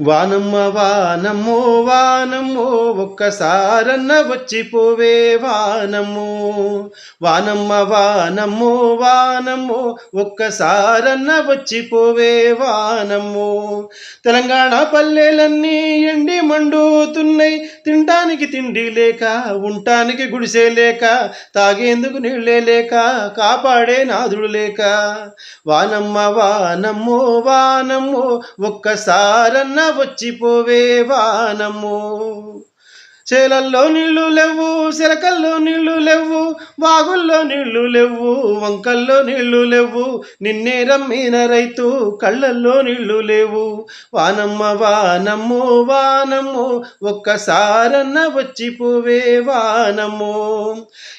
వానమ్మ వానమ్మో వానమ్మో ఒక్కసారన్న వచ్చిపోవే వానమ్మో. వానమ్మ వానమ్మో వానమ్మో ఒక్కసారన్న వచ్చిపోవే వానమ్మో. తెలంగాణ పల్లెలన్నీ ఎండి మండుతున్నాయి, తినటానికి తిండి లేక, ఉండటానికి గుడిసే లేక, తాగేందుకు నీళ్ళే లేక, కాపాడే నాదుడు లేక. వానమ్మ వానమ్మో వానమ్మో ఒక్కసారన్న వచ్చిపోవే వానమ్మో. చేలల్లో నీళ్లు లేవు, సిలకల్లో నీళ్లు లేవు, వాగుల్లో నీళ్లు లేవు, వంకల్లో నీళ్లు లేవు, నిన్నే రమ్మిన రైతు కళ్ళల్లో నీళ్లు లేవు. వానమ్మ వానమ్మో వానమ్మో ఒక్కసారన్న వచ్చిపోవే వానమ్మో.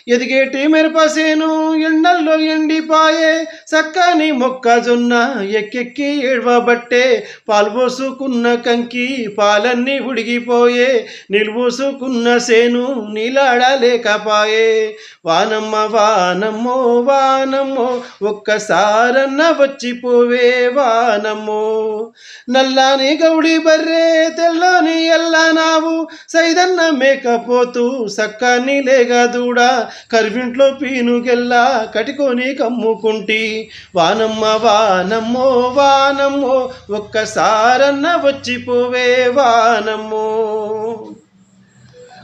ఎదిగేటి మిరపసేను ఎండల్లో ఎండిపాయే, సక్కని మొక్కజొన్న ఎక్కెక్కి ఏడవబట్టే, పాలు పోసుకున్న కంకి పాలన్నీ ఉడిగిపోయే, నిలువోసుకున్న సేను నీలాడలేకపాయే. వానమ్మ వానమ్మో వానమ్మో ఒక్కసారన్న వచ్చిపోవే వానమ్మో. నల్లాని గౌడి బర్రే తెల్లని ఎల్లనావు, సైదన్న మేకపోతూ సక్కని లేగా దూడ, కరివింట్లో పీనుగెల్లా కటికొని కమ్ముకుంటి. వానమ్మ వానమ్మో వానమ్మో ఒక్కసారన్న వచ్చిపోవే వానమ్మో.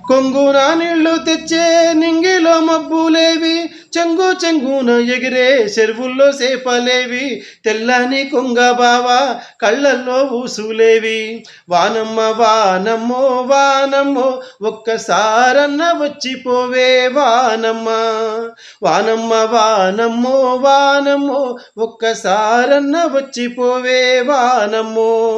కొంగున నీళ్లు తెచ్చే నింగిలో మబ్బులేవి, చెంగు చెంగున ఎగిరే చెరువుల్లో సేపలేవి, తెల్లని కొంగ బావా కళ్ళల్లో ఊసులేవి. వానమ్మ వానమ్మో వానమ్మో ఒక్కసారన్న వచ్చిపోవే వానమ్మ. వానమ్మ వానమ్మో వానమ్మో ఒక్కసారన్న వచ్చిపోవే వానమ్మో.